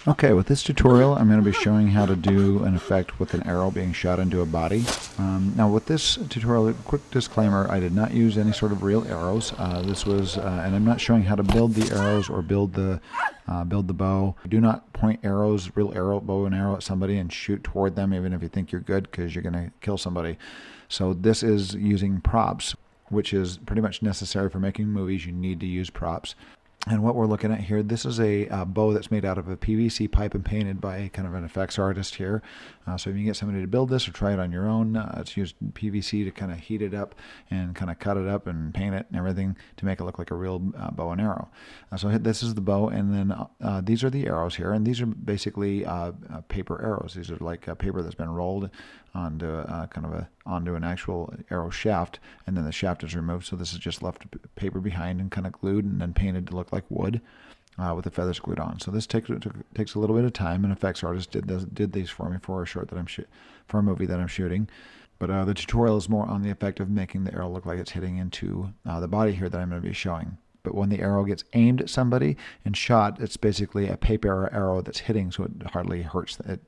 Okay, with this tutorial, I'm going to be showing how to do an effect with an arrow being shot into a body. Now with this tutorial, quick disclaimer, I did not use any sort of real arrows. And I'm not showing how to build the arrows or build the bow. Do not point arrows, bow and arrow at somebody and shoot toward them, even if you think you're good, because you're going to kill somebody. So this is using props, which is pretty much necessary for making movies. You need to use props. And what we're looking at here, this is a bow that's made out of a PVC pipe and painted by kind of an effects artist here. So if you can get somebody to build this or try it on your own, it's used PVC to kind of heat it up and kind of cut it up and paint it and everything to make it look like a real bow and arrow. So this is the bow, and then these are the arrows here, and these are basically paper arrows. These are like paper that's been rolled onto onto an actual arrow shaft, and then the shaft is removed. So this is just left paper behind and kind of glued and then painted to look like wood with the feathers glued on. So this takes a little bit of time. An effects artist did these for me for a short that for a movie that I'm shooting. But the tutorial is more on the effect of making the arrow look like it's hitting into the body here that I'm going to be showing. But when the arrow gets aimed at somebody and shot, it's basically a paper arrow that's hitting, so it hardly hurts it.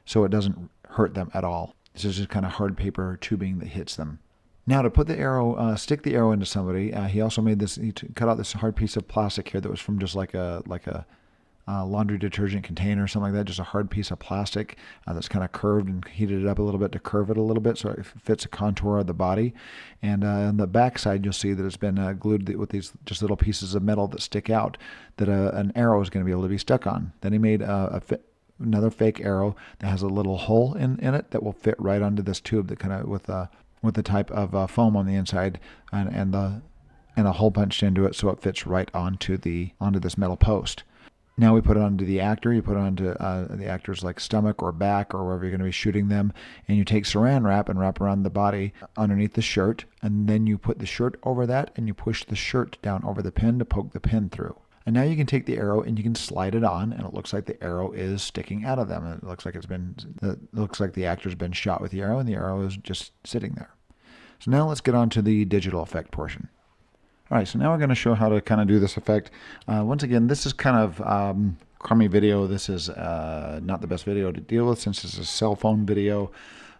So it doesn't hurt them at all. This is just kind of hard paper tubing that hits them. Now to put the arrow, stick the arrow into somebody, he also made this. He cut out this hard piece of plastic here that was from just like a laundry detergent container or something like that. Just a hard piece of plastic that's kind of curved, and heated it up a little bit to curve it a little bit so it fits a contour of the body. And on the back side, you'll see that it's been glued with these just little pieces of metal that stick out that an arrow is going to be able to be stuck on. Then he made another fake arrow that has a little hole in it that will fit right onto this tube that kind of with the type of foam on the inside and a hole punched into it, so it fits right onto this metal post. Now we put it onto the actor. You put it onto the actor's like stomach or back or wherever you're going to be shooting them, and you take saran wrap and wrap around the body underneath the shirt, and then you put the shirt over that and you push the shirt down over the pin to poke the pin through. And now you can take the arrow and you can slide it on, and it looks like the arrow is sticking out of them. It looks like the actor's been shot with the arrow, and the arrow is just sitting there. So now let's get on to the digital effect portion. All right, so now we're going to show how to kind of do this effect. Once again, this is kind of crummy video. This is not the best video to deal with since it's a cell phone video.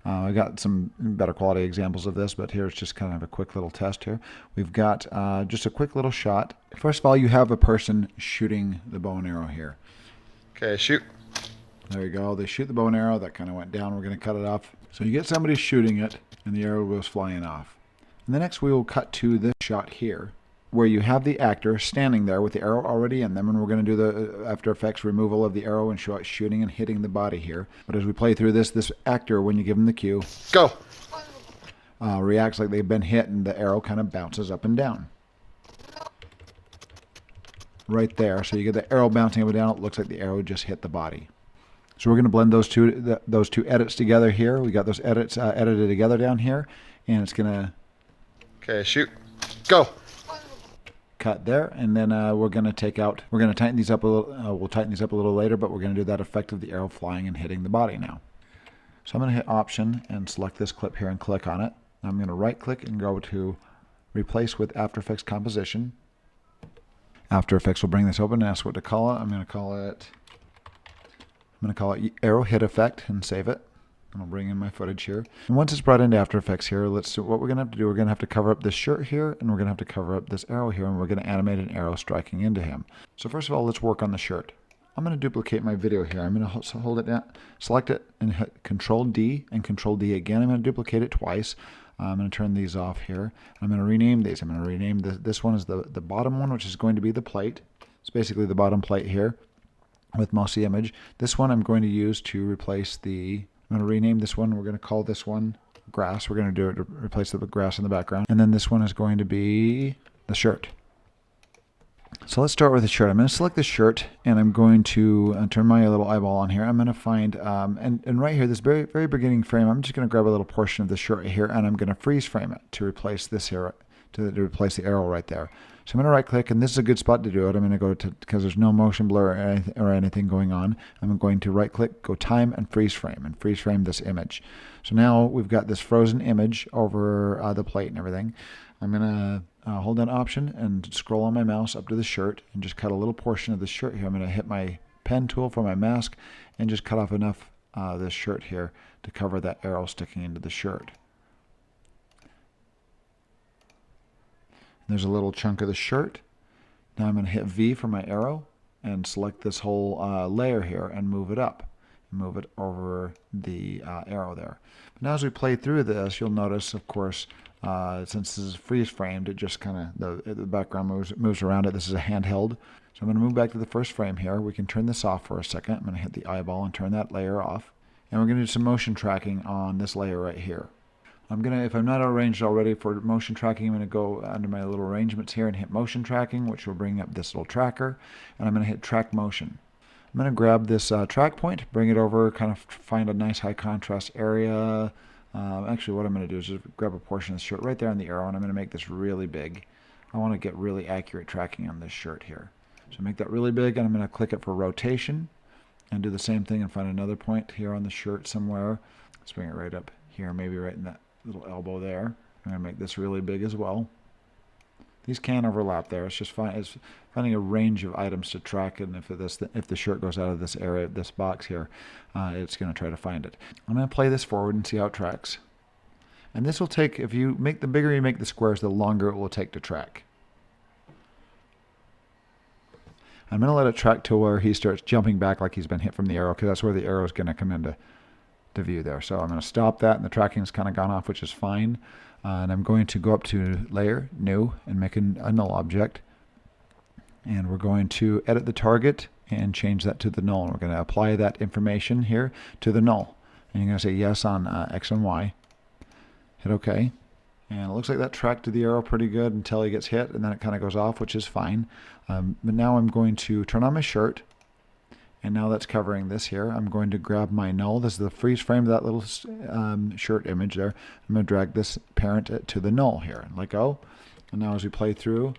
I got some better quality examples of this, but here's just kind of a quick little test here. We've got just a quick little shot. First of all, you have a person shooting the bow and arrow here. Okay, shoot. There you go. They shoot the bow and arrow. That kind of went down. We're going to cut it off. So you get somebody shooting it, and the arrow goes flying off. And the next we will cut to this shot here, where you have the actor standing there with the arrow already in them, and we're going to do the After Effects removal of the arrow and show it shooting and hitting the body here. But as we play through this actor, when you give him the cue, go, reacts like they've been hit, and the arrow kind of bounces up and down. Right there. So you get the arrow bouncing up and down. It looks like the arrow just hit the body. So we're going to blend those two edits together here. We got those edits edited together down here, and it's going to... Okay, shoot, go. Cut there, and then we're going to tighten these up a little. We'll tighten these up a little later, but we're going to do that effect of the arrow flying and hitting the body now. So I'm going to hit Option and select this clip here and click on it. I'm going to right click and go to Replace with After Effects Composition. After Effects will bring this open and ask what to call it. I'm going to call it Arrow Hit Effect and save it. I'll bring in my footage here. And once it's brought into After Effects here, let's see what we're going to have to do. We're going to have to cover up this shirt here, and we're going to have to cover up this arrow here, and we're going to animate an arrow striking into him. So first of all, let's work on the shirt. I'm going to duplicate my video here. I'm going to hold it down, select it, and hit Control D and Control D again. I'm going to duplicate it twice. I'm going to turn these off here. I'm going to rename these. I'm going to rename this one as the bottom one, which is going to be the plate. It's basically the bottom plate here with mouse image. This one I'm going to use to replace I'm going to rename this one. We're going to call this one grass. We're going to do it to replace the grass in the background. And then this one is going to be the shirt. So let's start with the shirt. I'm going to select the shirt, and I'm going to turn my little eyeball on here. I'm going to find, and right here, this very, very beginning frame, I'm just going to grab a little portion of the shirt here, and I'm going to freeze frame it to replace this here, to replace the arrow right there. So I'm going to right click, and this is a good spot to do it. I'm going to go to, because there's no motion blur or anything going on, I'm going to right click, go time, and freeze frame this image. So now we've got this frozen image over the plate and everything. I'm going to hold down Option and scroll on my mouse up to the shirt and just cut a little portion of the shirt here. I'm going to hit my pen tool for my mask and just cut off enough this shirt here to cover that arrow sticking into the shirt. There's a little chunk of the shirt. Now I'm going to hit V for my arrow and select this whole layer here and move it up. Move it over the arrow there. But now as we play through this, you'll notice, of course, since this is freeze framed, it just kind of, the background moves around it. This is a handheld. So I'm going to move back to the first frame here. We can turn this off for a second. I'm going to hit the eyeball and turn that layer off. And we're going to do some motion tracking on this layer right here. I'm going to, if I'm not arranged already for motion tracking, I'm going to go under my little arrangements here and hit motion tracking, which will bring up this little tracker. And I'm going to hit track motion. I'm going to grab this track point, bring it over, kind of find a nice high contrast area. Actually, what I'm going to do is just grab a portion of the shirt right there on the arrow, and I'm going to make this really big. I want to get really accurate tracking on this shirt here. So make that really big, and I'm going to click it for rotation, and do the same thing and find another point here on the shirt somewhere. Let's bring it right up here, maybe right in that little elbow there. I'm going to make this really big as well. These can overlap there. It's just it's finding a range of items to track, and if the shirt goes out of this area, this box here, it's going to try to find it. I'm going to play this forward and see how it tracks. And this will take, if you make the bigger you make the squares, the longer it will take to track. I'm going to let it track to where he starts jumping back like he's been hit from the arrow, because that's where the arrow is going to come into view there. So I'm going to stop that, and the tracking's kind of gone off, which is fine. And I'm going to go up to Layer, New, and make a null object. And we're going to edit the target and change that to the null. And we're going to apply that information here to the null. And you're going to say yes on X and Y. Hit OK. And it looks like that tracked to the arrow pretty good until he gets hit, and then it kind of goes off, which is fine. But now I'm going to turn on my shirt. And now that's covering this here. I'm going to grab my null. This is the freeze frame of that little shirt image there. I'm going to drag this parent to the null here and let go. And now as we play through,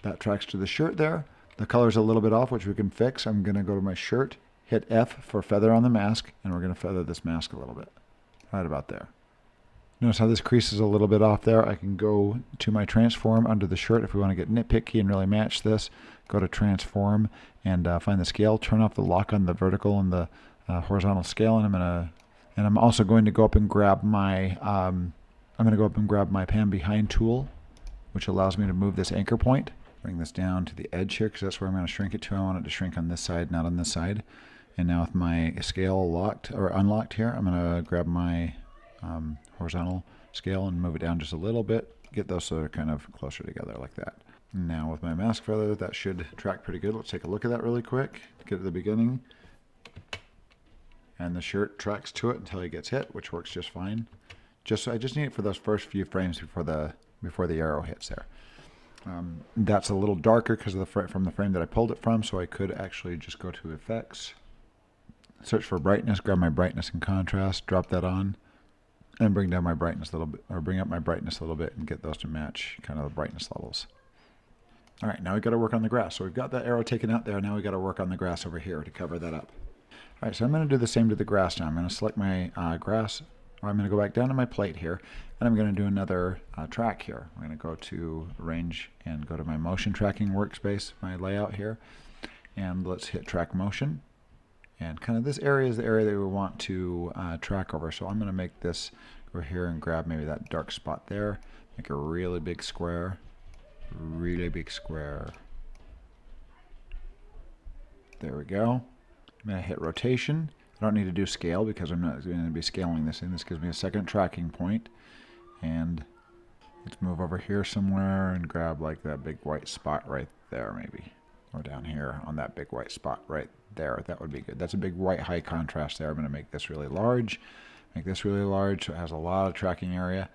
that tracks to the shirt there. The color's a little bit off, which we can fix. I'm going to go to my shirt, hit F for feather on the mask, and we're going to feather this mask a little bit. Right about there. Notice how this crease is a little bit off there. I can go to my transform under the shirt if we want to get nitpicky and really match this. Go to transform and find the scale. Turn off the lock on the vertical and the horizontal scale, and I'm also going to go up and grab my pan behind tool, which allows me to move this anchor point. Bring this down to the edge here, because that's where I'm going to shrink it to. I want it to shrink on this side, not on this side. And now with my scale locked or unlocked here, I'm going to grab my horizontal scale and move it down just a little bit. Get those so they're kind of closer together like that. Now with my mask feather, that should track pretty good. Let's take a look at that really quick. Get to the beginning. And the shirt tracks to it until he gets hit, which works just fine. I just need it for those first few frames before the arrow hits there. That's a little darker because of from the frame that I pulled it from, so I could actually just go to Effects, search for brightness, grab my brightness and contrast, drop that on, and bring down my brightness a little bit, or bring up my brightness a little bit, and get those to match kind of the brightness levels. All right, now we've got to work on the grass. So we've got that arrow taken out there. Now we've got to work on the grass over here to cover that up. All right, so I'm going to do the same to the grass now. I'm going to select my grass, or I'm going to go back down to my plate here, and I'm going to do another track here. I'm going to go to Arrange and go to my motion tracking workspace, my layout here, and let's hit track motion. And kind of this area is the area that we want to track over. So I'm going to make this go here and grab maybe that dark spot there, make a really big square. Really big square. There we go. I'm going to hit rotation. I don't need to do scale because I'm not going to be scaling this in. This gives me a second tracking point. And let's move over here somewhere and grab like that big white spot right there maybe. Or down here on that big white spot right there. That would be good. That's a big white high contrast there. I'm going to make this really large. Make this really large so it has a lot of tracking area.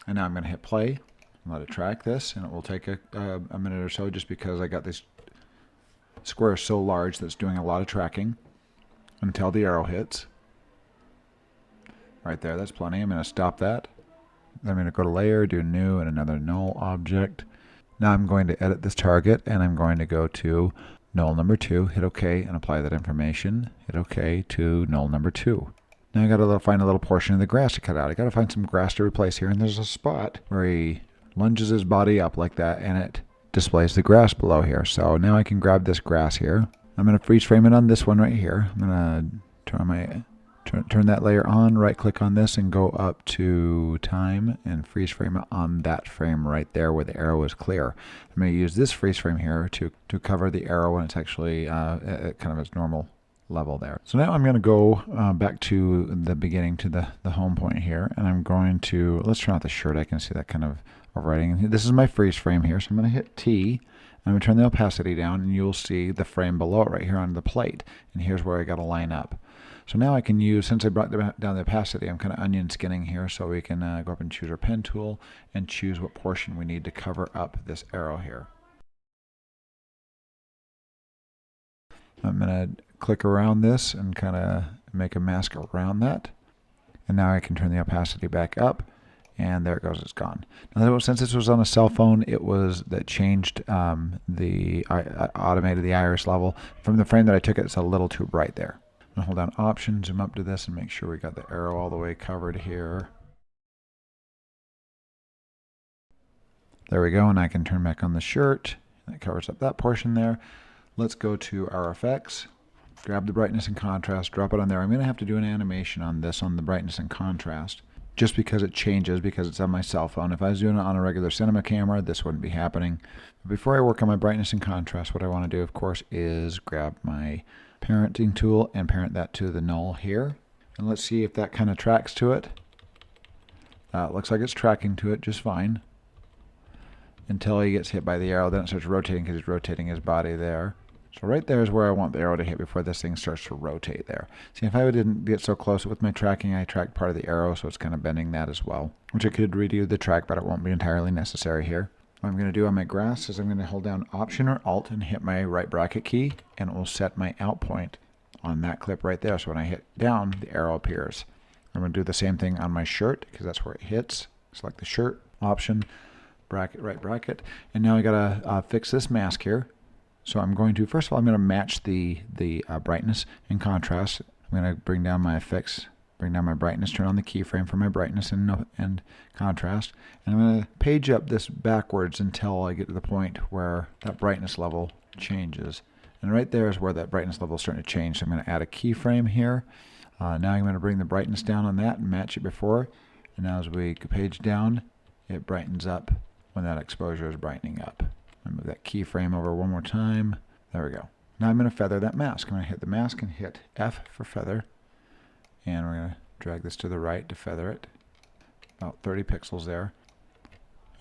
And now I'm going to hit play. Let it track this, and it will take a minute or so just because I got this square so large that's doing a lot of tracking until the arrow hits. Right there, that's plenty. I'm going to stop that. Then I'm going to go to Layer, do New, and another null object. Now I'm going to edit this target, and I'm going to go to null number 2, hit OK, and apply that information. Hit OK to null number 2. Now I got to find a little portion of the grass to cut out. I got to find some grass to replace here, and there's a spot where he lunges his body up like that, and it displays the grass below here. So now I can grab this grass here, I'm going to freeze frame it on this one right here. I'm going to turn that layer on, right click on this and go up to time and freeze frame it on that frame right there where the arrow is clear. I'm going to use this freeze frame here to cover the arrow when it's actually at kind of its normal level there. So now I'm going to go back to the beginning, to the home point here, and I'm going to, let's turn off the shirt. I can see that kind of overwriting. This is my freeze frame here, so I'm going to hit T. I'm going to turn the opacity down, and you'll see the frame below it right here on the plate. And here's where I got to line up. So now I can use, since I brought down the opacity, I'm kind of onion skinning here, so we can go up and choose our pen tool and choose what portion we need to cover up this arrow here. I'm going to click around this and kind of make a mask around that. And now I can turn the opacity back up, and there it goes, it's gone. Now, since this was on a cell phone, that changed automated the iris level. From the frame that I took it's a little too bright there. I'm going to hold down Option, zoom up to this, and make sure we got the arrow all the way covered here. There we go, and I can turn back on the shirt. That covers up that portion there. Let's go to our effects, grab the brightness and contrast, drop it on there. I'm going to have to do an animation on this, on the brightness and contrast, just because it changes, because it's on my cell phone. If I was doing it on a regular cinema camera, this wouldn't be happening. But before I work on my brightness and contrast, what I want to do, of course, is grab my parenting tool and parent that to the null here. And let's see if that kind of tracks to it. It looks like it's tracking to it just fine until he gets hit by the arrow. Then it starts rotating because he's rotating his body there. So right there is where I want the arrow to hit before this thing starts to rotate there. See, if I didn't get so close with my tracking, I tracked part of the arrow, so it's kind of bending that as well, which I could redo the track, but it won't be entirely necessary here. What I'm going to do on my grass is I'm going to hold down Option or Alt and hit my right bracket key, and it will set my out point on that clip right there. So when I hit down, the arrow appears. I'm going to do the same thing on my shirt because that's where it hits. Select the shirt, Option, bracket, right bracket, and now I got to fix this mask here. So I'm going to, first of all, I'm going to match the brightness and contrast. I'm going to bring down my effects, bring down my brightness, turn on the keyframe for my brightness and contrast. And I'm going to page up this backwards until I get to the point where that brightness level changes. And right there is where that brightness level is starting to change. So I'm going to add a keyframe here. Now I'm going to bring the brightness down on that and match it before. And now as we page down, it brightens up when that exposure is brightening up. Move that keyframe over one more time. There we go. Now I'm going to feather that mask. I'm going to hit the mask and hit F for feather. And we're going to drag this to the right to feather it. About 30 pixels there.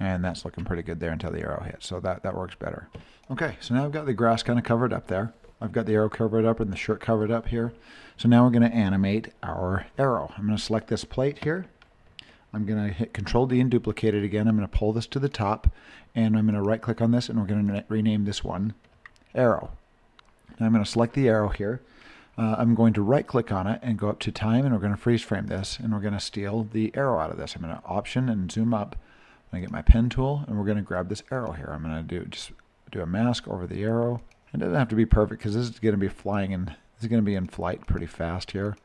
And that's looking pretty good there until the arrow hits. So that works better. Okay, so now I've got the grass kind of covered up there. I've got the arrow covered up and the shirt covered up here. So now we're going to animate our arrow. I'm going to select this plate here. I'm going to hit Control D and duplicate it again. I'm going to pull this to the top, and I'm going to right click on this, and we're going to rename this one Arrow. Now I'm going to select the arrow here. I'm going to right click on it and go up to time, and we're going to freeze frame this, and we're going to steal the arrow out of this. I'm going to Option and zoom up. I'm going to get my pen tool, and we're going to grab this arrow here. I'm going to just do a mask over the arrow. It doesn't have to be perfect because this is going to be flying, and this is going to be in flight pretty fast here.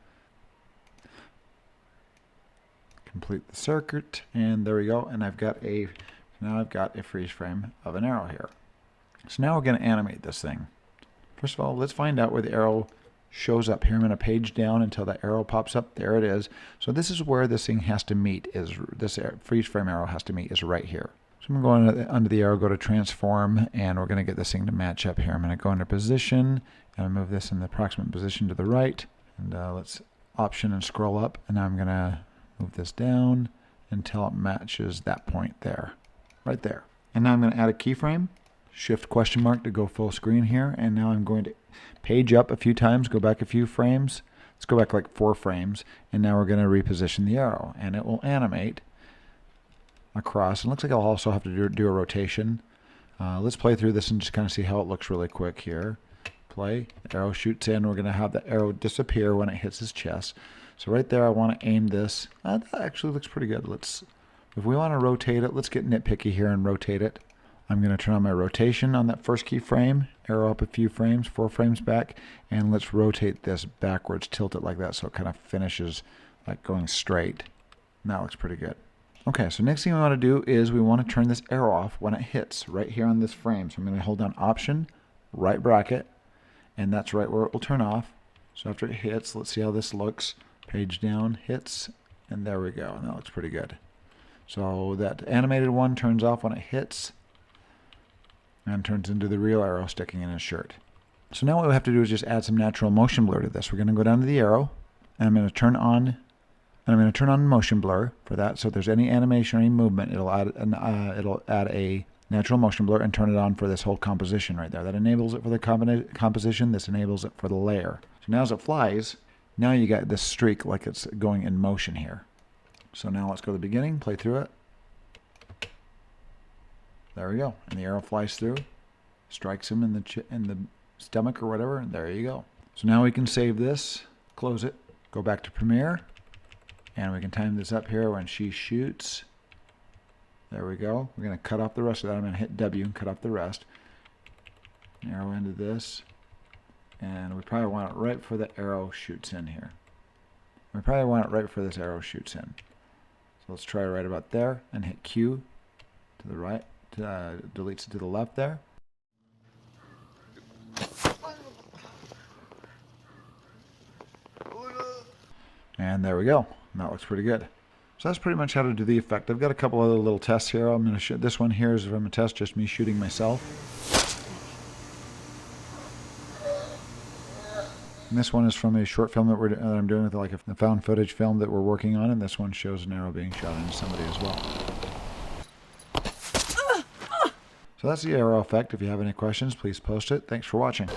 Complete the circuit, and there we go. And I've got a freeze frame of an arrow here. So now we're going to animate this thing. First of all, let's find out where the arrow shows up here. I'm going to page down until that arrow pops up. There it is. So this is where this thing has to meet. Freeze frame arrow has to meet is right here. So I'm going to go under the arrow, go to transform, and we're going to get this thing to match up here. I'm going to go into position and move this in the approximate position to the right. And let's Option and scroll up. And now I'm going to move this down until it matches that point there, right there. And now I'm going to add a keyframe, Shift question mark to go full screen here. And now I'm going to page up a few times, go back a few frames. Let's go back like 4 frames. And now we're going to reposition the arrow, and it will animate across. It looks like I'll also have to do a rotation. Let's play through this and just kind of see how it looks really quick here. Play, the arrow shoots in. We're going to have the arrow disappear when it hits his chest. So right there, I want to aim this. That actually looks pretty good. If we want to rotate it, let's get nitpicky here and rotate it. I'm going to turn on my rotation on that first keyframe, arrow up a few frames, 4 frames back, and let's rotate this backwards, tilt it like that so it kind of finishes like going straight. And that looks pretty good. Okay, so next thing we want to do is we want to turn this arrow off when it hits right here on this frame. So I'm going to hold down Option, right bracket, and that's right where it will turn off. So after it hits, let's see how this looks. Page down, hits, and there we go. And that looks pretty good. So that animated one turns off when it hits and turns into the real arrow sticking in his shirt. So now what we have to do is just add some natural motion blur to this. We're going to go down to the arrow, and I'm going to turn on motion blur for that. So if there's any animation or any movement, it'll add a natural motion blur and turn it on for this whole composition right there. That enables it for the composition. This enables it for the layer. So now as it flies, now you got this streak like it's going in motion here. So now let's go to the beginning, play through it. There we go. And the arrow flies through, strikes him in the stomach or whatever, and there you go. So now we can save this, close it, go back to Premiere, and we can time this up here when she shoots. There we go. We're going to cut off the rest of that. I'm going to hit W and cut off the rest. Arrow into this. And we probably want it right before the arrow shoots in here. We probably want it right before this arrow shoots in. So let's try right about there and hit Q to the right. Deletes it to the left there. And there we go. And that looks pretty good. So that's pretty much how to do the effect. I've got a couple other little tests here. I'm going to shoot. This one here is from a test, just me shooting myself. And this one is from a short film that I'm doing with like a found footage film that we're working on, and this one shows an arrow being shot into somebody as well. So that's the arrow effect. If you have any questions, please post it. Thanks for watching.